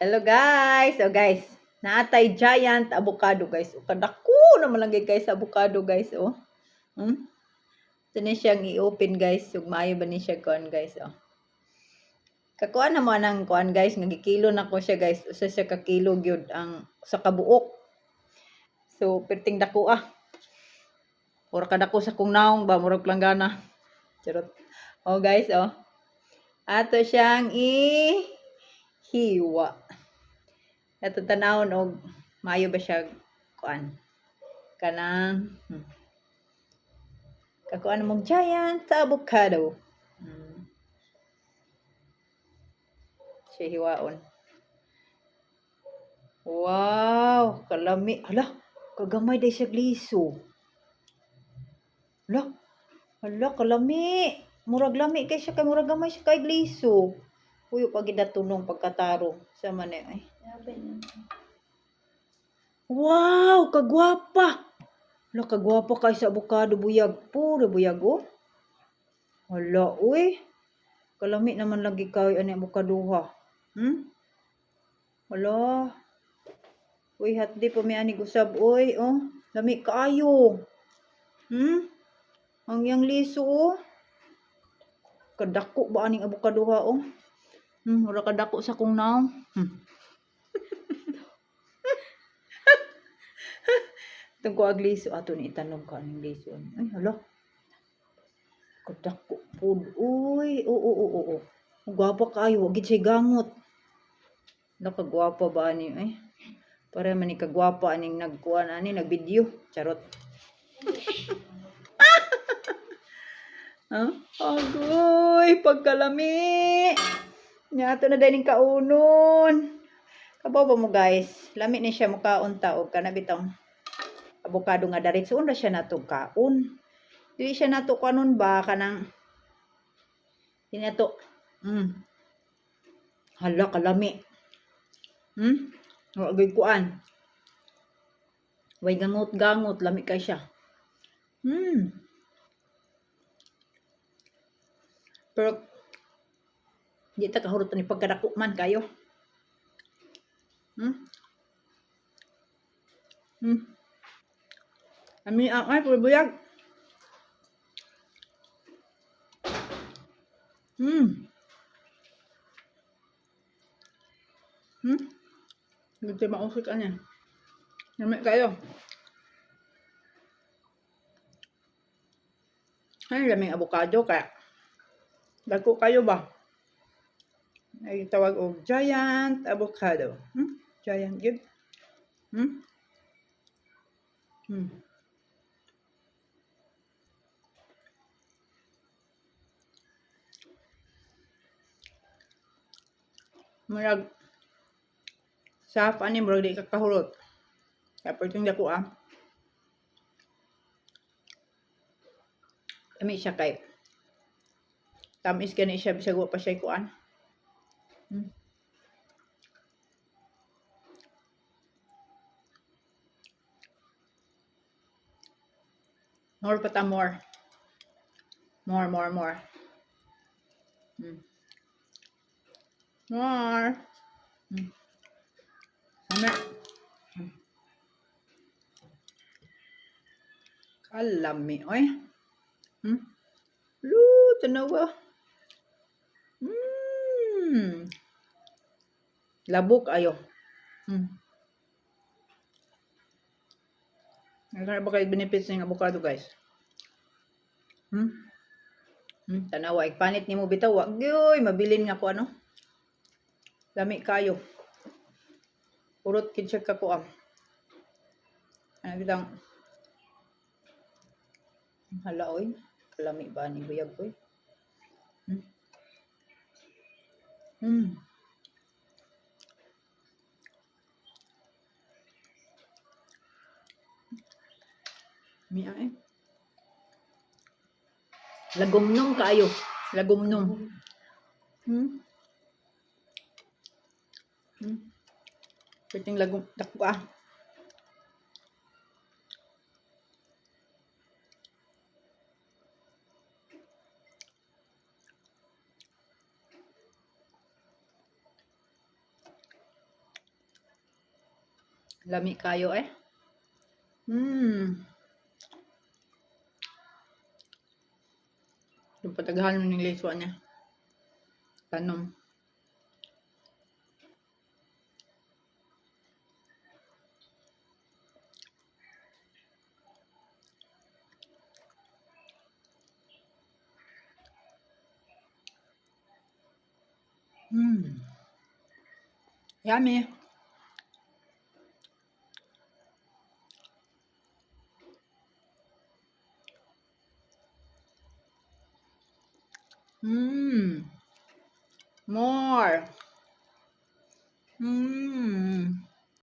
Hello guys! So guys, naatay giant avocado guys. O kadako naman lang guys avocado guys. Oh. Ito na siyang i-open guys. Ug maayo ba ni siya kuan guys. Oh. Kakuan naman ang kuan guys. Nagikilo na ko siya guys. Usa siya ka kilo gyud ang sa kabuok. So perting dako ah. Pura kadako sa kung naong ba. Murag langgana. Charot. Oh guys oh. Ato siyang hiwa. Ato tanawon og maayo ba siya kuan. Kanang kakuan mong giant avocado. Siya hiwaon. Wow, kalami. Hala, kagamay day siya gliso. Hala, kalami. Murag lami kay siya kay murag gamay siya kay gliso. Uyo pag gidatunong pagkataro sa man ay. Wow, kagwapa. Hala, kagwapa kay sa avocado buyag. Puro buyag oh. Hala, uy. Kalami naman lagi kay ani avocado ha. Hala. Uy, hatdi pa may anig usab uy, oh. Lami kaayo. Ang yang liso oh. Kadako ba aning avocado ha oh. Wala kadako sa kung naong. Itong ko agliso ato ni itanong ka aning liso. Ay, hala. Kadako po. Uy, oo. Gwapa kayo, wag gid siya gangot. Nakagwapa ba ani ay? Para man ni kagwapa aning nagkuan ani nagvideo. Charot. Agoy, pagkalami. Nya ato na dining kaunon. Kabaw ba mo guys? Lami ni siya mukaon ta og kana bitong avocado nga diretsoon ra siya nato kaon. Dili siya nato kanon ba kanang ini ato. Hala kalami. Wag kuan. Way gangot-gangot lami kay siya. Pero di ta kahurot ni pagkadako man kayo. Ami ay puro buyag. Hindi mausik anya. Lami kayo. Ay, laming avocado kaya. Dako kayo ba? Ay tawag og giant avocado. Giant gid. Murag sa ani murag di ka kahurot. Kaya pwedeng dako ah. Kami siya kay tamis gani siya bisag wa pa siya kuan. More pa ta more. More. More. Ano? Kalami oy. Lu, tanawa. Labok ayo. Ano ba kayo benefits ng avocado guys? Tanawa, ipanit ni mo bitaw. Wag yoy, mabilin nga ko ano. Lami kayo. Urot kid siya ka ko am. Ano bitang hala oy. Kalami ba ni buyag oy? Miya eh. Lagomnom kayo. Lagomnom. Pwedeng lagom dako ah. Lami kayo eh. Hmm. Yung patagahan mo ng liswa niya. Tanom. Hmm. Yummy. Hmm. More. Hmm.